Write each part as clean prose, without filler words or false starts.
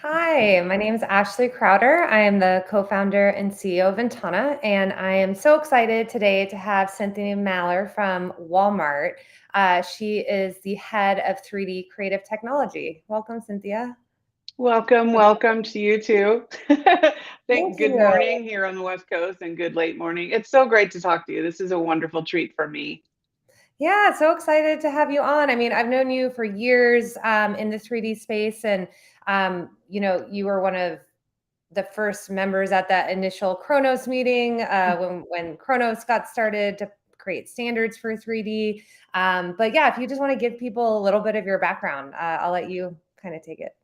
Hi, my name is Ashley Crowder. I am the co-founder and CEO of Ventana, and I am so excited today to have Cynthia Maller from Walmart. She is the head of 3D creative technology. Welcome, Cynthia. Welcome to you too. Thank Good you. morning here on the West Coast and good late morning. It's so great to talk to you. This is a wonderful treat for me. Yeah, so excited to have you on. I mean, I've known you for years in the 3D space, and you were one of the first members at that initial Kronos meeting when Kronos got started to create standards for 3D. But yeah, if you just want to give people a little bit of your background, I'll let you kind of take it.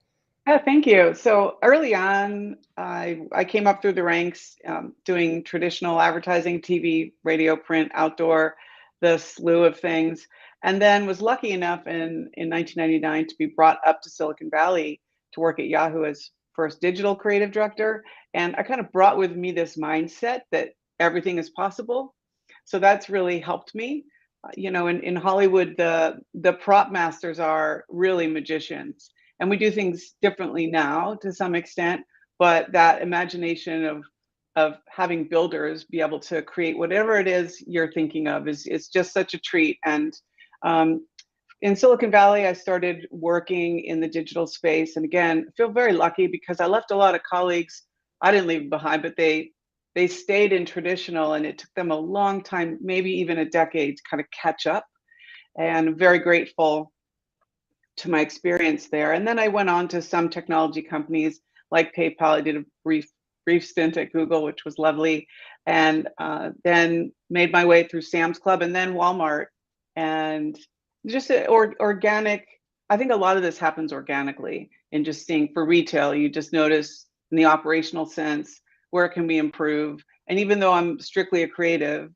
Yeah, thank you. So early on, I came up through the ranks doing traditional advertising, TV, radio, print, outdoor, the slew of things, and then was lucky enough in 1999 to be brought up to Silicon Valley to work at Yahoo as first digital creative director. And I kind of brought with me this mindset that everything is possible. So that's really helped me. In Hollywood, the prop masters are really magicians, and we do things differently now to some extent, but that imagination of having builders be able to create whatever it is you're thinking of is just such a treat. And um, in Silicon Valley, I started working in the digital space, and again, I feel very lucky because I left a lot of colleagues. I didn't leave behind, but they stayed in traditional, and it took them a long time, maybe even a decade, to kind of catch up. And I'm very grateful to my experience there. And then I went on to some technology companies like PayPal. I did a brief stint at Google, which was lovely, and then made my way through Sam's Club and then Walmart, and just organic. I think a lot of this happens organically in just seeing for retail. You just notice in the operational sense where can we improve. And even though I'm strictly a creative,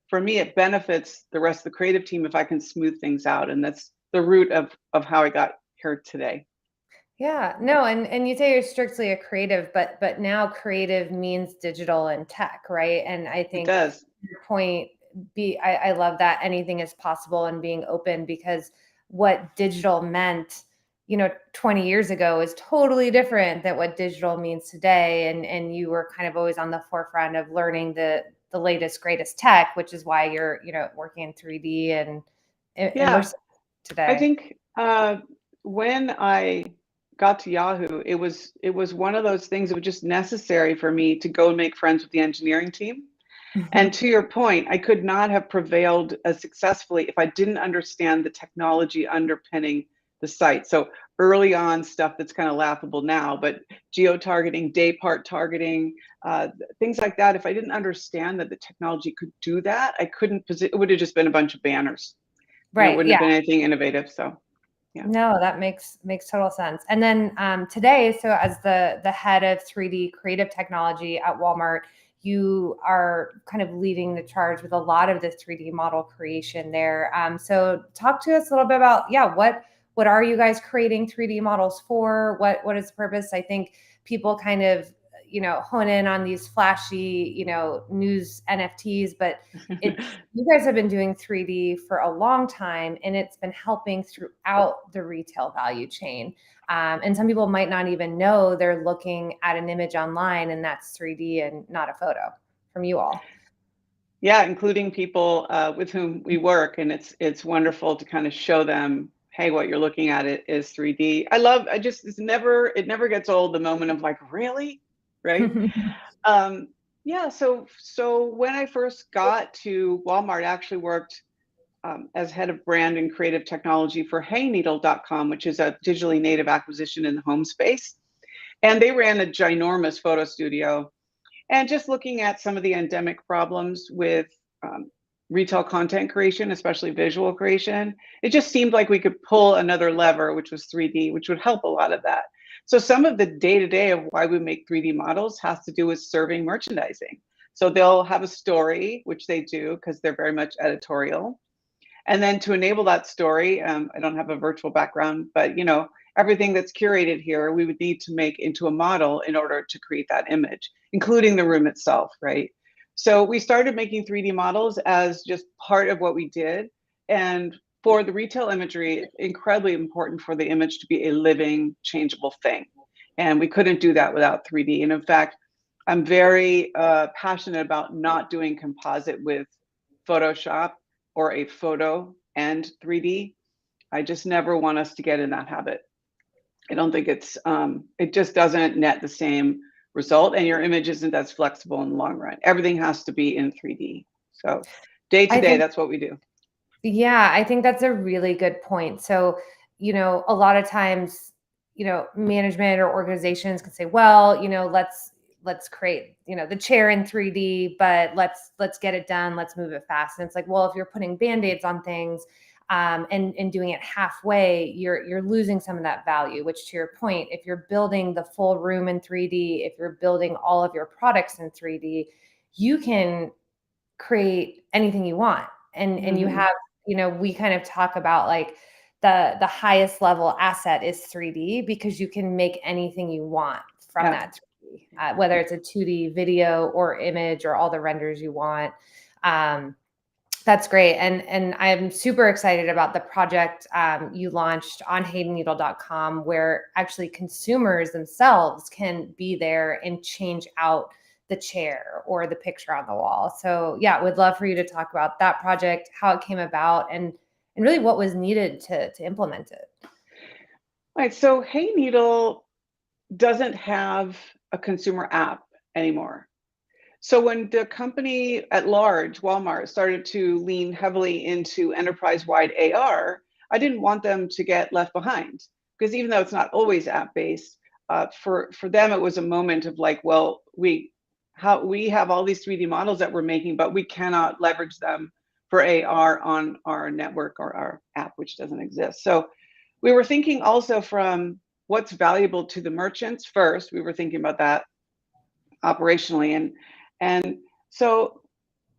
for me it benefits the rest of the creative team if I can smooth things out, and that's the root of how I got here today. Yeah, no, and you say you're strictly a creative, but now creative means digital and tech, right? And I It think does. your point I love that anything is possible and being open because what digital meant, 20 years ago is totally different than what digital means today. And you were kind of always on the forefront of learning the latest, greatest tech, which is why you're, working in 3D and Yeah, immersive I today. think when I got to Yahoo, it was one of those things that was just necessary for me to go and make friends with the engineering team. And to your point, I could not have prevailed as successfully if I didn't understand the technology underpinning the site. So early on stuff that's kind of laughable now, but geo-targeting, day part targeting, things like that. If I didn't understand that the technology could do that, I couldn't it would have just been a bunch of banners. It Right. wouldn't have Yeah. been anything innovative. So yeah. No, that makes total sense. And then today, so as the head of 3D creative technology at Walmart, you are kind of leading the charge with a lot of the 3D model creation there. So talk to us a little bit about what are you guys creating 3D models for? What is the purpose? I think people kind of hone in on these flashy news NFTs, but it's you guys have been doing 3D for a long time, and it's been helping throughout the retail value chain. And some people might not even know they're looking at an image online, and that's 3D and not a photo from you all. Yeah, including people with whom we work, and it's wonderful to kind of show them, hey, what you're looking at it is 3D. It never gets old, the moment of like, really, right? Um, yeah, so when I first got to Walmart, I actually worked as head of brand and creative technology for HeyNeedle.com, which is a digitally native acquisition in the home space, and they ran a ginormous photo studio. And just looking at some of the endemic problems with um, retail content creation, especially visual creation, it just seemed like we could pull another lever, which was 3D, which would help a lot of that. So some of the day-to-day of why we make 3D models has to do with serving merchandising. So they'll have a story, which they do because they're very much editorial. And then to enable that story, I don't have a virtual background, but everything that's curated here, we would need to make into a model in order to create that image, including the room itself, right? So we started making 3D models as just part of what we did. And for the retail imagery, it's incredibly important for the image to be a living, changeable thing. And we couldn't do that without 3D. And in fact, I'm very passionate about not doing composite with Photoshop or a photo and 3D. I just never want us to get in that habit. I don't think it just doesn't net the same result, and your image isn't as flexible in the long run. Everything has to be in 3D. So day to I day, think, that's what we do. yeah, I think that's a really good point. So, a lot of times, management or organizations can say, well, let's create, the chair in 3D, but let's get it done. Let's move it fast. And it's like, well, if you're putting Band-Aids on things, and doing it halfway, you're losing some of that value, which, to your point, if you're building the full room in 3D, if you're building all of your products in 3D, you can create anything you want. And you have, we kind of talk about like the highest level asset is 3D, because you can make anything you want from that 3D, whether it's a 2D video or image or all the renders you want. That's great. And I'm super excited about the project you launched on haydenneedle.com, where actually consumers themselves can be there and change out the chair or the picture on the wall. So yeah, would love for you to talk about that project, how it came about, and really what was needed to implement it. Right. So Hey Needle doesn't have a consumer app anymore. So when the company at large, Walmart, started to lean heavily into enterprise-wide AR, I didn't want them to get left behind, because even though it's not always app-based, for them it was a moment of like, well, we have all these 3D models that we're making, but we cannot leverage them for AR on our network or our app, which doesn't exist. So we were thinking also from what's valuable to the merchants first. We were thinking about that operationally, and so,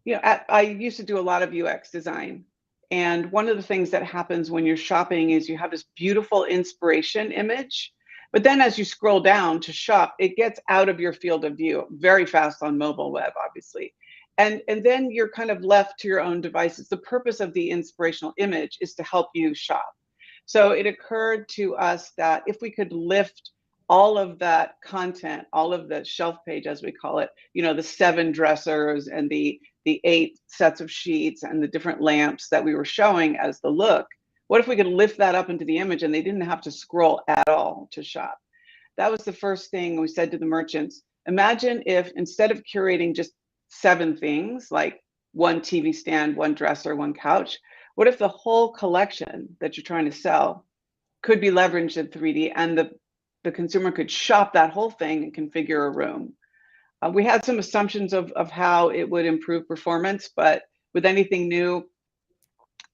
I used to do a lot of UX design. And one of the things that happens when you're shopping is you have this beautiful inspiration image, but then as you scroll down to shop, it gets out of your field of view very fast on mobile web, obviously. And then you're kind of left to your own devices. The purpose of the inspirational image is to help you shop. So it occurred to us that if we could lift all of that content, all of the shelf page, as we call it, the 7 dressers and the 8 sets of sheets and the different lamps that we were showing as the look, what if we could lift that up into the image and they didn't have to scroll at all to shop? That was the first thing we said to the merchants. Imagine if instead of curating just 7 things, like 1 TV stand, 1 dresser, 1 couch, what if the whole collection that you're trying to sell could be leveraged in 3D, and the consumer could shop that whole thing and configure a room? We had some assumptions of how it would improve performance, but with anything new,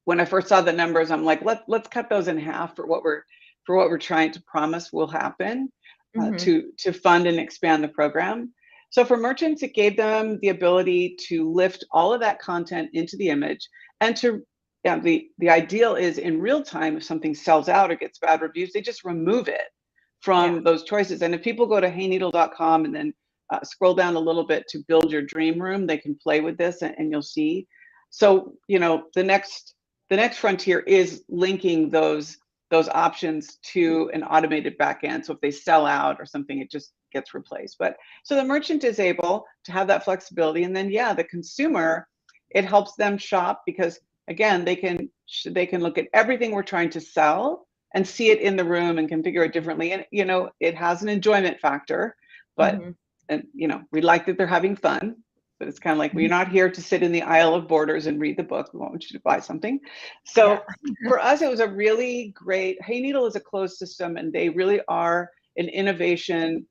when I first saw the numbers, I'm like, let's cut those in half for what we're trying to promise will happen, to fund and expand the program. So for merchants, it gave them the ability to lift all of that content into the image, and to the ideal is in real time, if something sells out or gets bad reviews, they just remove it from those choices. And if people go to hayneedle.com and then scroll down a little bit to build your dream room, they can play with this, and you'll see. So the next frontier is linking those options to an automated backend. So if they sell out or something, it just gets replaced. But so the merchant is able to have that flexibility, and then the consumer, it helps them shop, because again, they can look at everything we're trying to sell and see it in the room and configure it differently. And it has an enjoyment factor, but and we like that they're having fun, but it's kind of like, we're not here to sit in the aisle of Borders and read the book. We want you to buy something. So for us, it was a really great, Hey Needle is a closed system, and they really are an innovation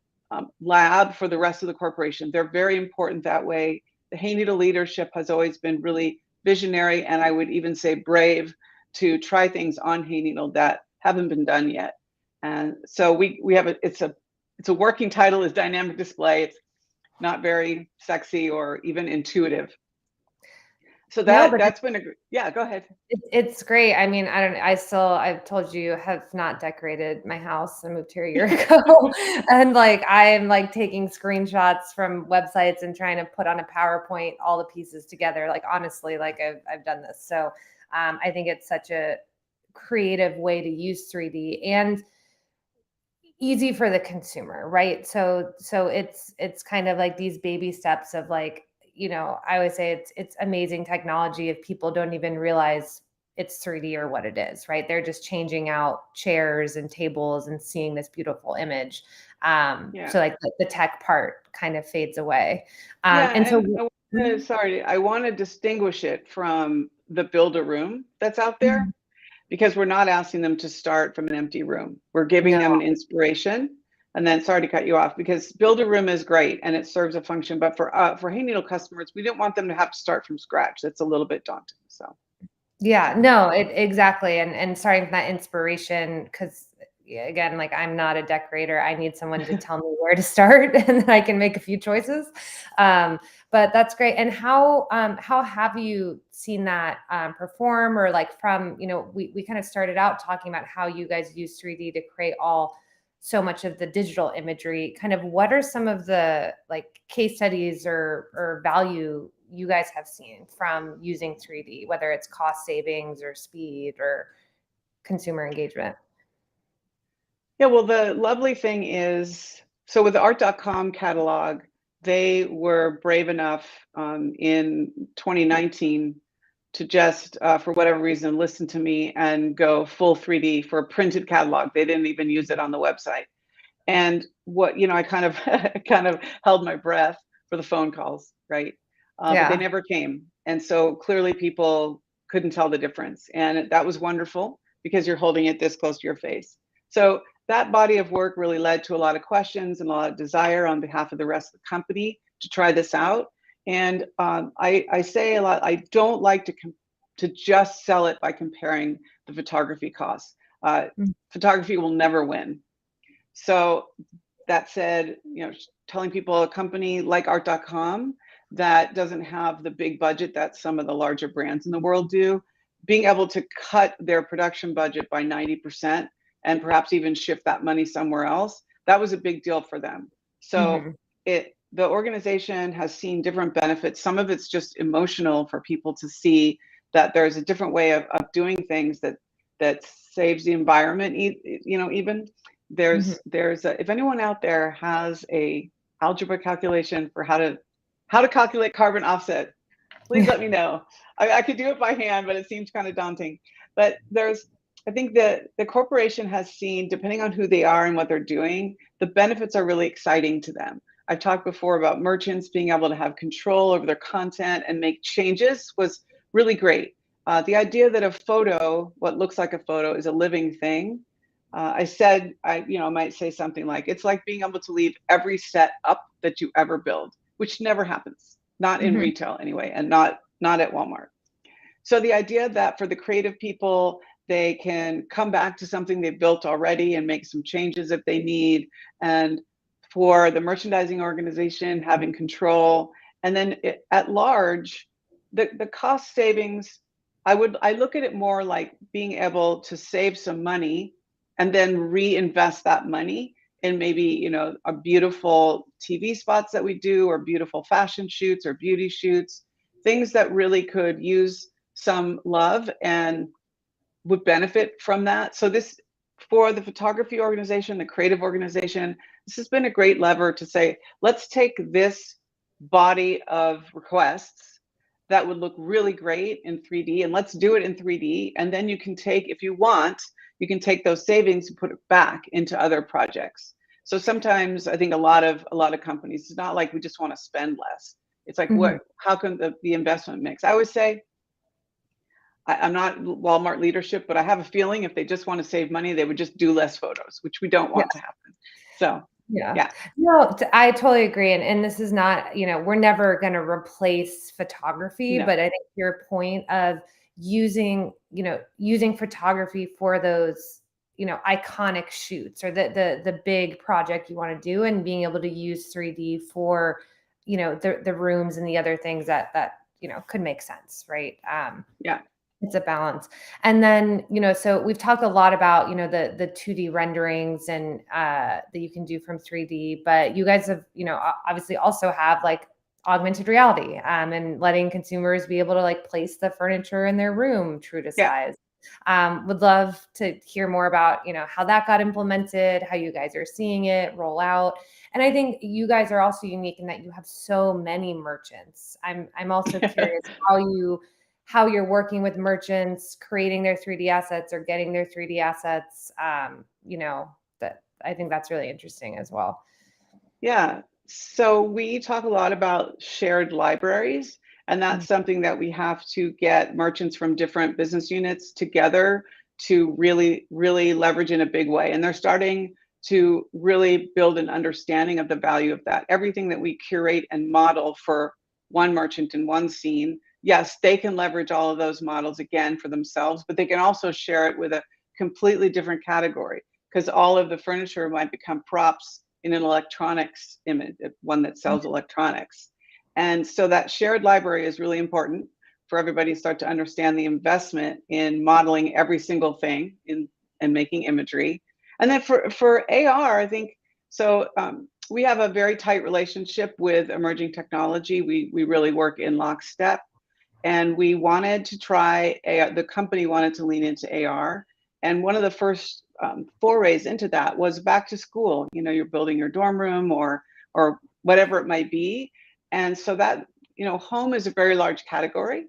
lab for the rest of the corporation. They're very important that way. The Hey Needle leadership has always been really visionary, and I would even say brave, to try things on Hey Needle that haven't been done yet. And so we have it's a working title, is dynamic display. It's not very sexy or even intuitive. So that's been go ahead. It's great. I mean, I've told you, have not decorated my house. I moved here a year ago, and like, I'm like taking screenshots from websites and trying to put on a PowerPoint all the pieces together. Like, honestly, like I've done this. So I think it's such a creative way to use 3D. And easy for the consumer, right? So it's kind of like these baby steps of like, I always say it's amazing technology if people don't even realize it's 3D or what it is, right? They're just changing out chairs and tables and seeing this beautiful image. Yeah. So like the tech part kind of fades away. Yeah, And so and I want to distinguish it from the build a room that's out there, Mhm. because we're not asking them to start from an empty room. We're giving No, them an inspiration. And then, sorry to cut you off, because build a room is great and it serves a function, but for Hey Needle customers, we didn't want them to have to start from scratch. That's a little bit daunting. So yeah, no, exactly. And starting from that inspiration, because again, like I'm not a decorator. I need someone to tell me where to start and then I can make a few choices. But that's great. And how have you seen that perform, or like from, we kind of started out talking about how you guys use 3D to create so much of the digital imagery. Kind of what are some of the like case studies or value you guys have seen from using 3D, whether it's cost savings or speed or consumer engagement? yeah, well, the lovely thing is, so with the art.com catalog, they were brave enough in 2019 to just, for whatever reason, listen to me and go full 3D for a printed catalog. They didn't even use it on the website. And what, I kind of kind of held my breath for the phone calls, right? But they Yeah. never came. And so clearly people couldn't tell the difference. And that was wonderful because you're holding it this close to your face. So that body of work really led to a lot of questions and a lot of desire on behalf of the rest of the company to try this out. And I say a lot, I don't like to just sell it by comparing the photography costs. Mm. Photography will never win. So that said, telling people a company like art.com that doesn't have the big budget that some of the larger brands in the world do, being able to cut their production budget by 90% and perhaps even shift that money somewhere else, that was a big deal for them. So Mhm. the organization has seen different benefits. Some of it's just emotional for people to see that there's a different way of doing things that saves the environment, even Mhm. if anyone out there has a algebra calculation for how to calculate carbon offset, please let me know. I could do it by hand, but it seems kind of daunting. But I think that the corporation has seen, depending on who they are and what they're doing, the benefits are really exciting to them. I've talked before about merchants being able to have control over their content and make changes was really great. The idea that a photo, what looks like a photo, is a living thing. I might say something like, it's like being able to leave every set up that you ever build, which never happens, not in Mhm. retail anyway, and not at Walmart. So the idea that for the creative people, they can come back to something they've built already and make some changes if they need, and for the merchandising organization having control, and then at large, the cost savings, I look at it more like being able to save some money and then reinvest that money in maybe a beautiful TV spots that we do, or beautiful fashion shoots or beauty shoots, things that really could use some love and would benefit from that. So this, for the photography organization, the creative organization, this has been a great lever to say, let's take this body of requests that would look really great in 3D, and let's do it in 3D. And then you can take, if you want, you can take those savings and put it back into other projects. So sometimes I think a lot of companies, it's not like we just want to spend less. It's like, Mhm. how can the investment mix? I always say, I'm not Walmart leadership, but I have a feeling if they just want to save money, they would just do less photos, which we don't Yeah. want to happen. So, Yeah. yeah, No, I totally agree. And this is not, we're never going to replace photography, no, but I think your point of using photography for those, iconic shoots, or the big project you want to do, and being able to use 3D for, the rooms and the other things that could make sense. Right. yeah, It's a balance. And then, so we've talked a lot about, the 2D renderings and that you can do from 3D, but you guys have, obviously also have like augmented reality and letting consumers be able to like place the furniture in their room true to yeah. size. Would love to hear more about, how that got implemented, how you guys are seeing it roll out. And I think you guys are also unique in that you have so many merchants. I'm also curious how you're working with merchants, creating their 3D assets or getting their 3D assets. That I think that's really interesting as well. Yeah. So we talk a lot about shared libraries, and that's something that we have to get merchants from different business units together to really, really leverage in a big way. And they're starting to really build an understanding of the value of that. Everything that we curate and model for one merchant in one scene, yes, they can leverage all of those models again for themselves, but they can also share it with a completely different category, because all of the furniture might become props in an electronics image, one that sells electronics. And so that shared library is really important for everybody to start to understand the investment in modeling every single thing and making imagery. And then for AR, I think, so we have a very tight relationship with emerging technology. We really work in lockstep. And we wanted to try, the company wanted to lean into AR. And one of the first forays into that was back to school. You're building your dorm room or whatever it might be. And so that, home is a very large category.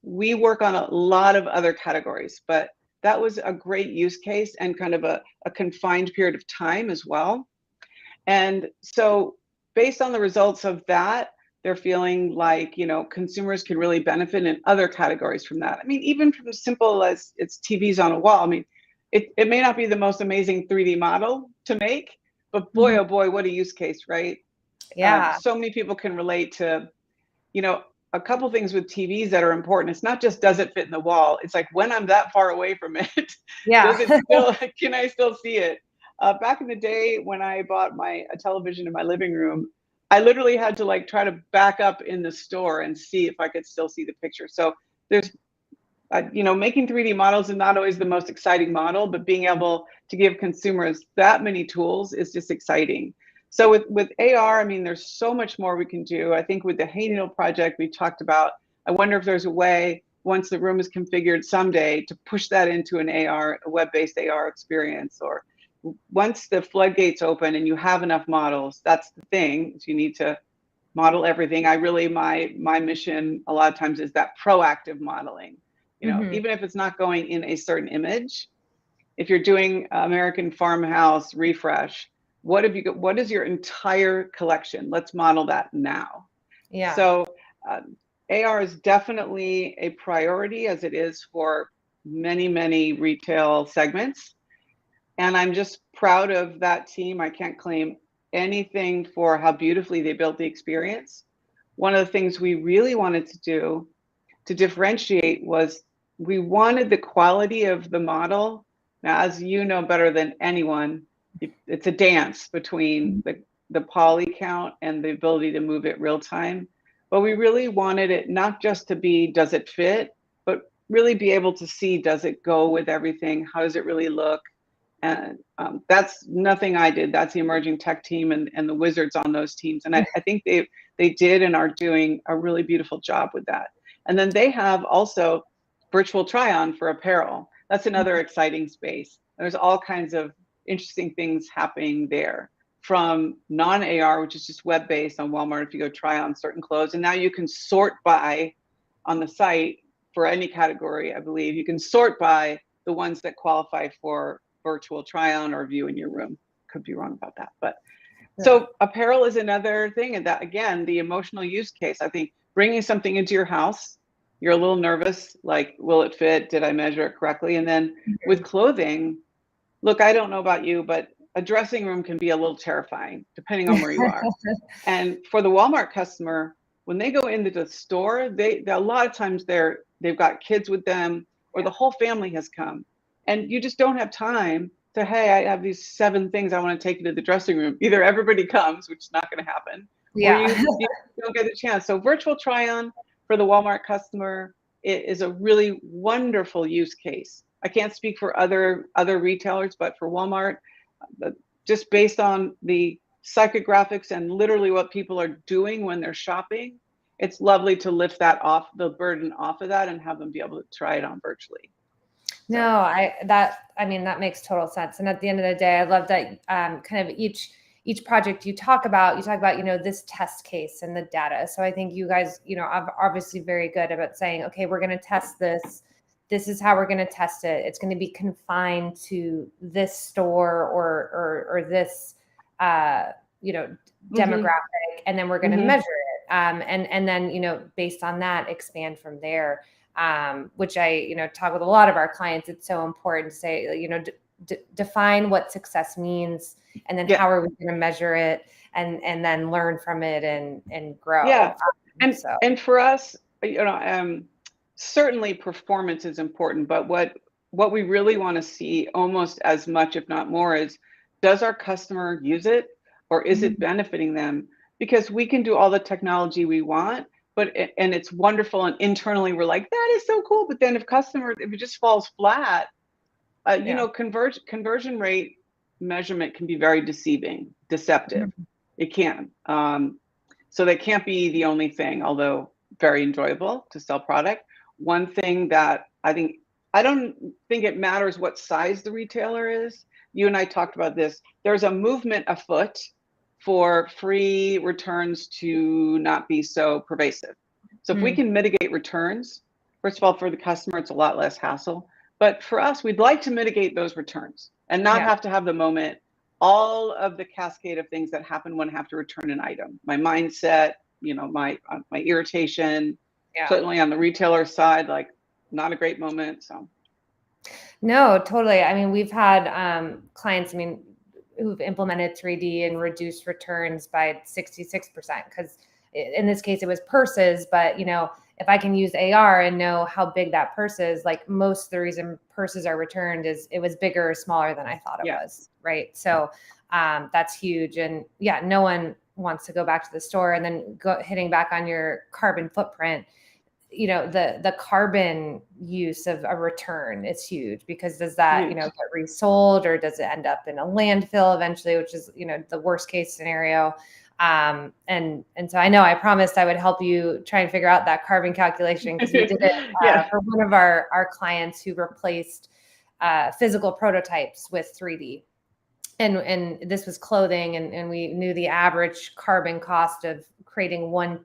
We work on a lot of other categories, but that was a great use case and kind of a confined period of time as well. And so based on the results of that, they're feeling like, consumers can really benefit in other categories from that. I mean, even from as simple as it's TVs on a wall. I mean, it may not be the most amazing 3D model to make, but boy, oh boy, what a use case, right? Yeah. So many people can relate to, a couple things with TVs that are important. It's not just, does it fit in the wall? It's like, when I'm that far away from it, Yeah. can I still see it? Back in the day when I bought a television in my living room, I literally had to try to back up in the store and see if I could still see the picture. So there's, making 3D models is not always the most exciting model, but being able to give consumers that many tools is just exciting. So with AR, I mean, there's so much more we can do. I think with the Hey Needle project we talked about, I wonder if there's a way, once the room is configured someday, to push that into an AR, a web-based AR experience. Or once the floodgates open and you have enough models, that's the thing, is you need to model everything. My mission a lot of times is that proactive modeling. Even if it's not going in a certain image, if you're doing American Farmhouse refresh, what is your entire collection? Let's model that now. Yeah. So AR is definitely a priority, as it is for many, many retail segments. And I'm just proud of that team. I can't claim anything for how beautifully they built the experience. One of the things we really wanted to do to differentiate was we wanted the quality of the model. Now, as you know better than anyone, it's a dance between the poly count and the ability to move it real time. But we really wanted it not just to be, does it fit, but really be able to see, does it go with everything? How does it really look? And that's nothing I did. That's the emerging tech team and the wizards on those teams. And I think they did and are doing a really beautiful job with that. And then they have also virtual try-on for apparel. That's another exciting space. There's all kinds of interesting things happening there, from non-AR, which is just web-based on Walmart if you go try on certain clothes. And now you can sort by, on the site for any category, I believe, you can sort by the ones that qualify for virtual try-on or view in your room. Could be wrong about that. But so apparel is another thing. And that, again, the emotional use case, I think bringing something into your house, you're a little nervous, like, will it fit? Did I measure it correctly? And then with clothing, look, I don't know about you, but a dressing room can be a little terrifying depending on where you are. And for the Walmart customer, when they go into the store, they a lot of times they've got kids with them, or the whole family has come. And you just don't have time to, hey, I have these 7 things I want to take you to the dressing room. Either everybody comes, which is not going to happen, or you don't get the chance. So virtual try-on for the Walmart customer is a really wonderful use case. I can't speak for other retailers, but for Walmart, just based on the psychographics and literally what people are doing when they're shopping, it's lovely to lift that off, the burden off of that, and have them be able to try it on virtually. No, So I mean, that makes total sense. And at the end of the day, I love that kind of each project you talk about, this test case and the data. So I think you guys, are obviously very good about saying, okay, we're going to test this. This is how we're going to test it. It's going to be confined to this store or this, demographic, and then we're going to measure it. And then, based on that, expand from there. Which I, talk with a lot of our clients. It's so important to say, define what success means, and then how are we going to measure it, and then learn from it and grow. Yeah. And for us, certainly performance is important, but what we really want to see almost as much, if not more, is does our customer use it, or is it benefiting them? Because we can do all the technology we want, and it's wonderful, and internally we're like, that is so cool. But then if it just falls flat, conversion rate measurement can be very deceptive. It can. So they can't be the only thing, although very enjoyable to sell product. One thing that I don't think it matters what size the retailer is. You and I talked about this. There's a movement afoot for free returns to not be so pervasive. So if we can mitigate returns, first of all, for the customer, it's a lot less hassle. But for us, we'd like to mitigate those returns and not have to have the moment, all of the cascade of things that happen when I have to return an item. My mindset, my irritation, certainly on the retailer side, like not a great moment. So. No, totally. I mean, we've had clients, who've implemented 3D and reduced returns by 66%, because in this case it was purses, but if I can use AR and know how big that purse is, like most of the reason purses are returned is it was bigger or smaller than I thought it was, right? So that's huge. And no one wants to go back to the store. And then hitting back on your carbon footprint, the carbon use of a return is huge, because does that, get resold, or does it end up in a landfill eventually, which is, the worst case scenario. And so I promised I would help you try and figure out that carbon calculation, because we did it for one of our clients who replaced physical prototypes with 3D. And this was clothing, and we knew the average carbon cost of creating one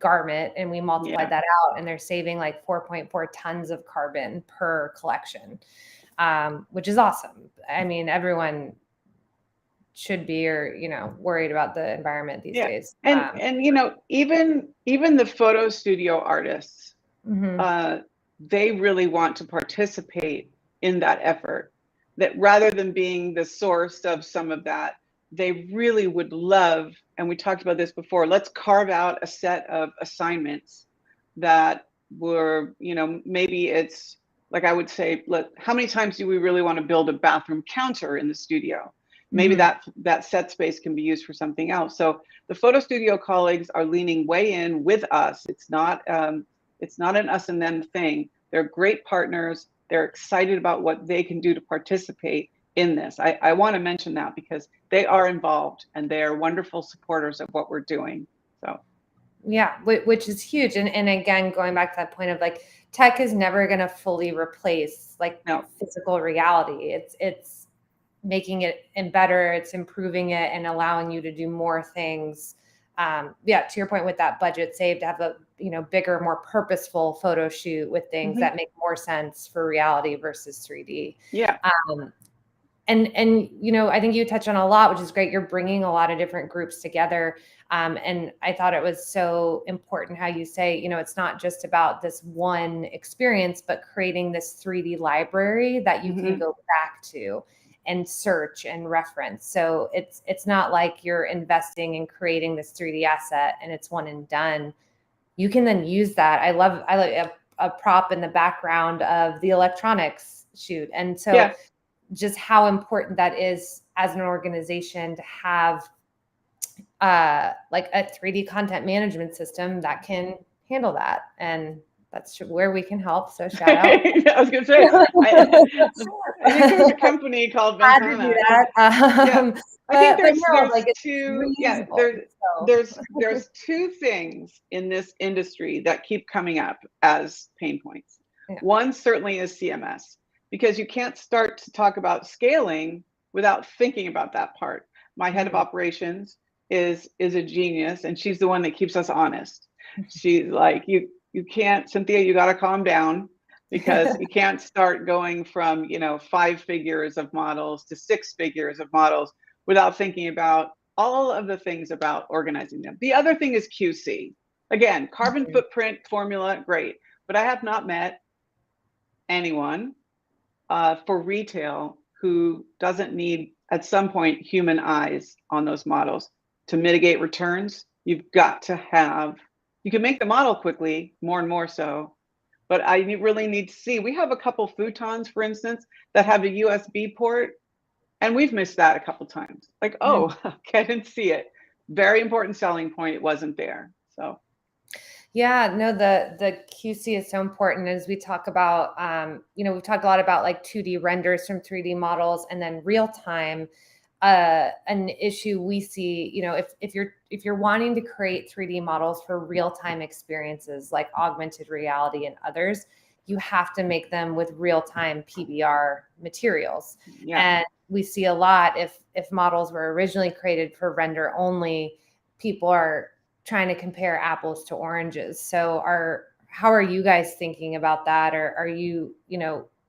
garment, and we multiplied that out, and they're saving like 4.4 tons of carbon per collection, which is awesome. I mean, everyone should be, worried about the environment these days. And even the photo studio artists, they really want to participate in that effort, that rather than being the source of some of that, they really would love, and we talked about this before, let's carve out a set of assignments that were, maybe it's like, I would say, how many times do we really want to build a bathroom counter in the studio? Maybe that set space can be used for something else. So the photo studio colleagues are leaning way in with us. It's not an us and them thing. They're great partners. They're excited about what they can do to participate in this. I want to mention that, because they are involved and they are wonderful supporters of what we're doing. So. Yeah, which is huge. And again, going back to that point of like, tech is never going to fully replace physical reality. It's making it and better, it's improving it and allowing you to do more things. To your point with that budget save, to have a bigger, more purposeful photo shoot with things that make more sense for reality versus 3D. And I think you touched on a lot, which is great. You're bringing a lot of different groups together. And I thought it was so important how you say, it's not just about this one experience, but creating this 3D library that you can go back to and search and reference. So it's not like you're investing in creating this 3D asset and it's one and done. You can then use that. I like a prop in the background of the electronics shoot. And so just how important that is as an organization to have like a 3D content management system that can handle that. And that's where we can help. So shout out. I was going to say, I think there's a company called Ventana. Do that. I think there's two things in this industry that keep coming up as pain points. One certainly is CMS, because you can't start to talk about scaling without thinking about that part. My head of operations is a genius, and she's the one that keeps us honest. She's like, you can't, Cynthia, you got to calm down, because you can't start going from, 5 figures of models to 6 figures of models without thinking about all of the things about organizing them. The other thing is QC. Again, carbon footprint formula, great. But I have not met anyone for retail who doesn't need, at some point, human eyes on those models. To mitigate returns, you've got to have, you can make the model quickly, more and more so, but I really need to see. We have a couple futons, for instance, that have a USB port, and we've missed that a couple times. Like, oh, okay, I didn't see it. Very important selling point, it wasn't there. So yeah, no, the QC is so important as we talk about, we've talked a lot about like 2D renders from 3D models, and then real time. An issue we see, if you're wanting to create 3D models for real time experiences like augmented reality and others, you have to make them with real time PBR materials. yeah. And we see a lot, if models were originally created for render only, people are trying to compare apples to oranges. So how are you guys thinking about that? Or are you,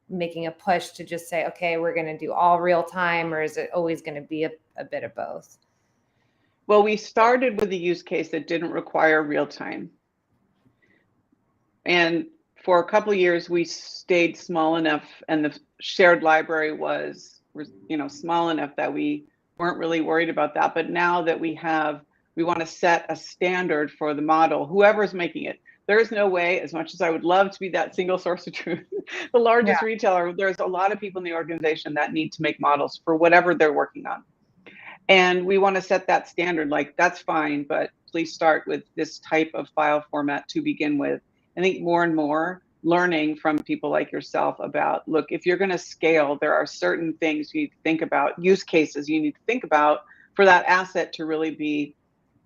making a push to just say, okay, we're going to do all real time, or is it always going to be a bit of both? Well, we started with a use case that didn't require real time. And for a couple of years, we stayed small enough, and the shared library was, small enough that we weren't really worried about that. But now that we want to set a standard for the model, whoever's making it. There is no way, as much as I would love to be that single source of truth, the largest retailer, there's a lot of people in the organization that need to make models for whatever they're working on. And we want to set that standard, like, that's fine, but please start with this type of file format to begin with. I think more and more learning from people like yourself about, look, if you're going to scale, there are certain things you need to think about, use cases you need to think about for that asset to really be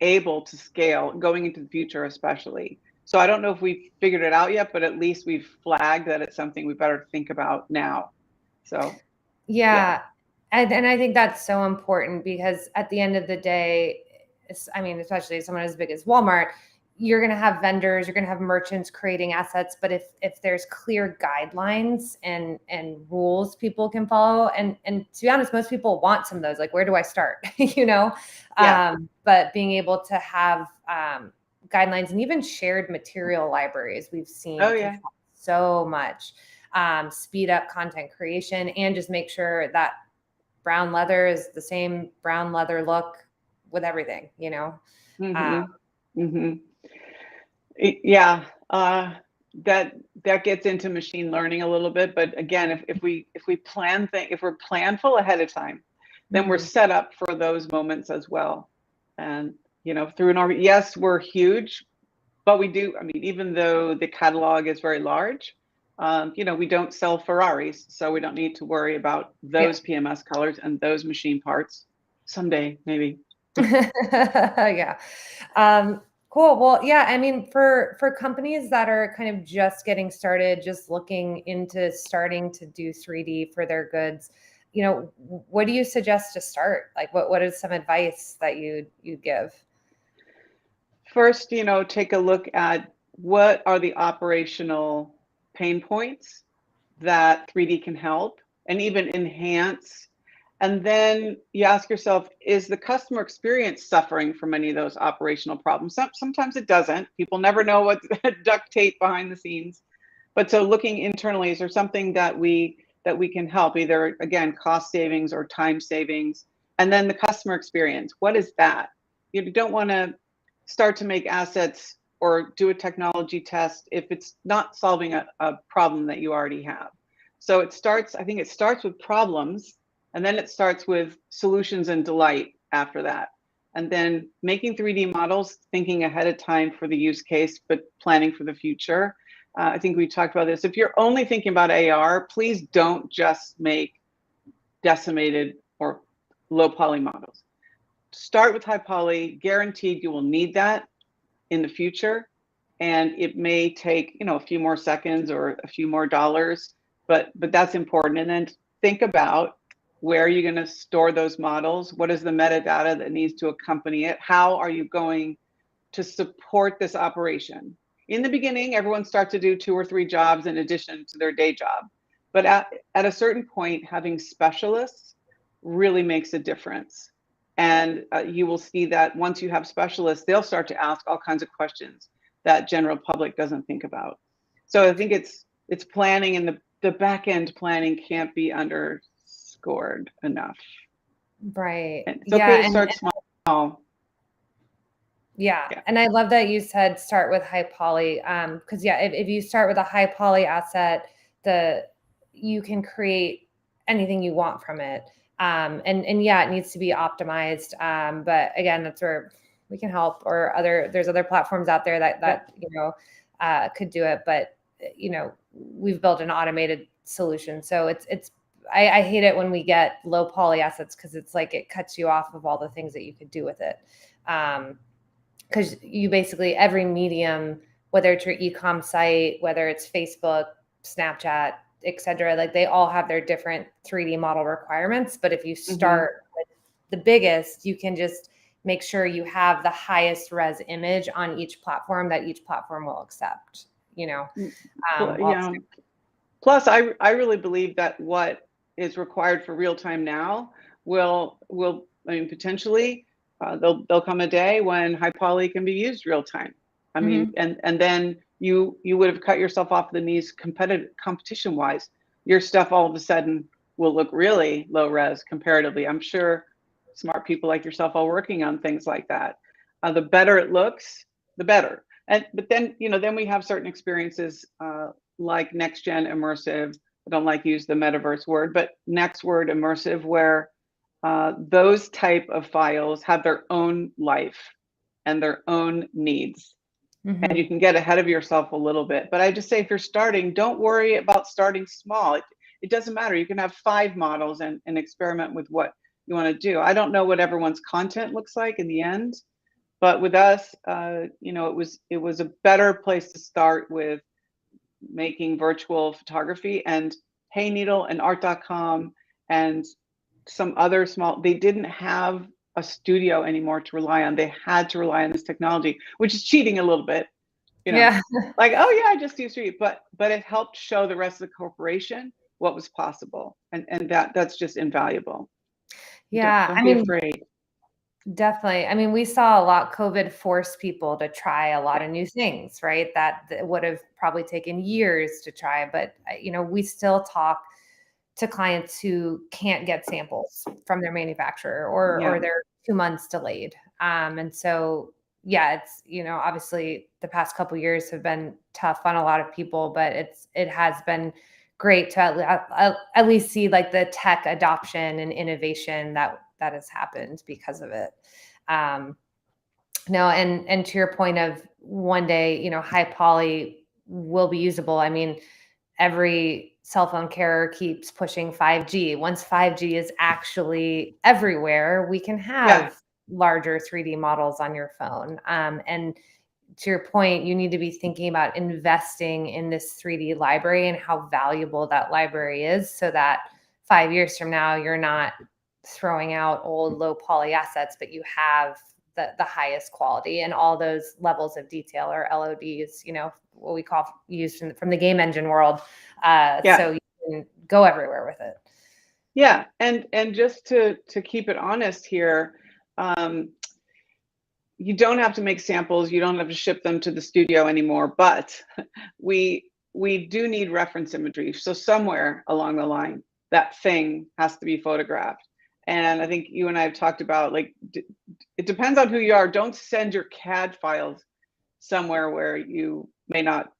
able to scale going into the future, especially. So I don't know if we've figured it out yet, but at least we've flagged that it's something we better think about now. So yeah. And I think that's so important, because at the end of the day, especially someone as big as Walmart, you're going to have vendors, you're going to have merchants creating assets. But if there's clear guidelines and rules people can follow, and to be honest, most people want some of those, like, where do I start? But being able to have guidelines and even shared material libraries, we've seen so much speed up content creation, and just make sure that brown leather is the same brown leather look with everything, Yeah, that gets into machine learning a little bit, but again, if we plan things, if we're planful ahead of time, then we're set up for those moments as well. And through yes, we're huge, but we do. Even though the catalog is very large, we don't sell Ferraris, so we don't need to worry about those PMS colors and those machine parts. Someday, maybe. Yeah. Cool. Well, yeah, for companies that are kind of just getting started, just looking into starting to do 3D for their goods, what do you suggest to start? Like, what is some advice that you give? First, take a look at what are the operational pain points that 3D can help and even enhance. And then you ask yourself, is the customer experience suffering from any of those operational problems? Sometimes it doesn't. People never know what's duct tape behind the scenes. But so looking internally, is there something that we can help, either, again, cost savings or time savings? And then the customer experience, what is that? You don't want to start to make assets or do a technology test if it's not solving a problem that you already have. So I think it starts with problems, and then it starts with solutions and delight after that. And then making 3D models, thinking ahead of time for the use case, but planning for the future. I think we talked about this. If you're only thinking about AR, please don't just make decimated or low poly models. Start with high poly, guaranteed you will need that in the future. And it may take, a few more seconds or a few more dollars but that's important. And then think about where are you going to store those models? What is the metadata that needs to accompany it? How are you going to support this operation? In the beginning, everyone starts to do 2 or 3 jobs in addition to their day job. But at a certain point, having specialists really makes a difference. And you will see that once you have specialists, they'll start to ask all kinds of questions that general public doesn't think about. So I think it's planning, and the back end planning can't be underscored enough. Right. And it's okay to start small. Yeah. And I love that you said start with high poly. Because if you start with a high poly asset, you can create anything you want from it. And yeah, it needs to be optimized. But again, that's where we can help, or there's other platforms out there that could do it. But we've built an automated solution. So I hate it when we get low poly assets, because it's like it cuts you off of all the things that you could do with it. Because you basically, every medium, whether it's your e-com site, whether it's Facebook, Snapchat, et cetera, like they all have their different 3D model requirements. But if you start with the biggest, you can just make sure you have the highest res image on each platform that each platform will accept, Plus, I really believe that what is required for real time now will potentially there'll come a day when high poly can be used real time. I mean, and then you would have cut yourself off the knees competition wise. Your stuff all of a sudden will look really low res comparatively. I'm sure smart people like yourself are working on things like that. The better it looks, the better. But then then we have certain experiences like next gen immersive. I don't like to use the metaverse word, but next word immersive, where those type of files have their own life and their own needs. And you can get ahead of yourself a little bit. But I just say, if you're starting, don't worry about starting small. It doesn't matter. You can have 5 models and experiment with what you want to do. I don't know what everyone's content looks like in the end, but with us, it was a better place to start with making virtual photography. And Hey Needle and art.com and some other small, they didn't have a studio anymore to rely on. They had to rely on this technology, which is cheating a little bit, like, oh yeah, I just do street, but it helped show the rest of the corporation what was possible. And that's just invaluable. Yeah. Don't be afraid. Definitely. I mean, we saw a lot, COVID forced people to try a lot of new things, right? That would have probably taken years to try, but we still talk to clients who can't get samples from their manufacturer, or they're 2 months delayed. And so, it's, obviously the past couple of years have been tough on a lot of people, but it has been great to at least see like the tech adoption and innovation that has happened because of it. No, and to your point of one day, high poly will be usable. I mean, every cell phone carrier keeps pushing 5G. Once 5G is actually everywhere, we can have larger 3D models on your phone. And to your point, you need to be thinking about investing in this 3D library and how valuable that library is, so that 5 years from now, you're not throwing out old low poly assets, but you have the highest quality and all those levels of detail, or LODs, what we call used from the game engine world. So you can go everywhere with it. Yeah. And just to keep it honest here, you don't have to make samples. You don't have to ship them to the studio anymore, but we do need reference imagery. So somewhere along the line, that thing has to be photographed. And I think you and I have talked about, like, it depends on who you are. Don't send your CAD files somewhere where you may not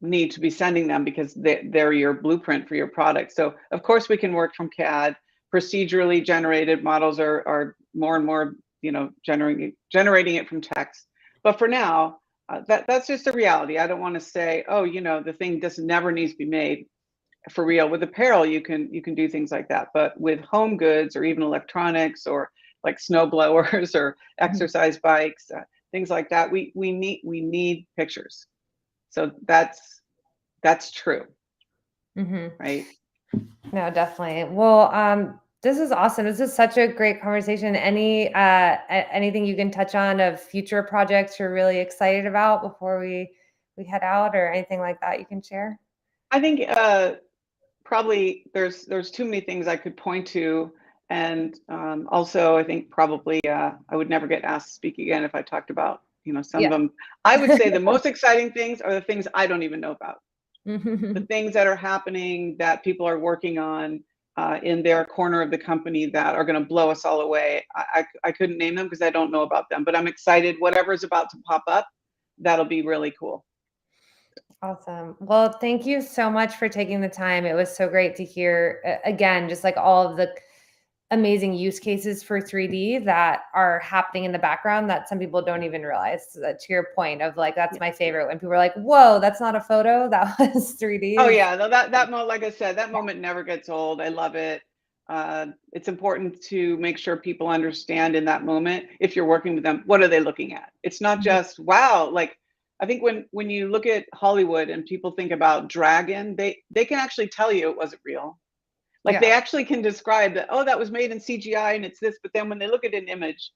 need to be sending them, because they're your blueprint for your product. So of course we can work from CAD. Procedurally generated models are more and more, generating it from text. But for now, that's just a reality. I don't want to say, oh, the thing never needs to be made. For real, with apparel, you can do things like that. But with home goods, or even electronics, or like snow blowers or exercise bikes, things like that, we need pictures. So that's true. Mhm. right? No, definitely. Well, this is awesome. This is such a great conversation. Anything you can touch on of future projects you're really excited about before we head out, or anything like that you can share? I think probably there's too many things I could point to, and also I think probably I would never get asked to speak again if I talked about some of Yeah. them. I would say the most exciting things are the things I don't even know about. The things that are happening that people are working on in their corner of the company that are going to blow us all away. I couldn't name them because I don't know about them, but I'm excited. Whatever's about to pop up, that'll be really cool. Awesome. Well, thank you so much for taking the time. It was so great to hear, again, just like all of the amazing use cases for 3D that are happening in the background that some people don't even realize. So that, to your point of like, that's Yeah. my favorite when people are like, whoa, that's not a photo. That was 3D. Oh yeah, no, that moment, like I said, that moment never gets old. I love it. It's important to make sure people understand in that moment, if you're working with them, what are they looking at? It's not Mhm. just wow. Like I think when you look at Hollywood and people think about Dragon, they can actually tell you it wasn't real. Like they Yeah. actually can describe that. Oh, that was made in CGI and it's this. But then when they look at an image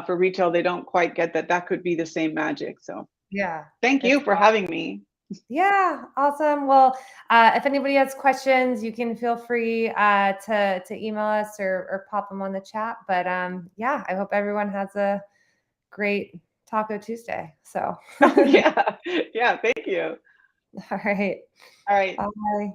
for retail, they don't quite get that that could be the same magic. So Yeah. thank It's you for having me. Yeah, awesome. Well, if anybody has questions, you can feel free to email us or pop them on the chat. But yeah, I hope everyone has a great Taco Tuesday. So, Oh all yeah, yeah. Thank you. right. All right. Bye.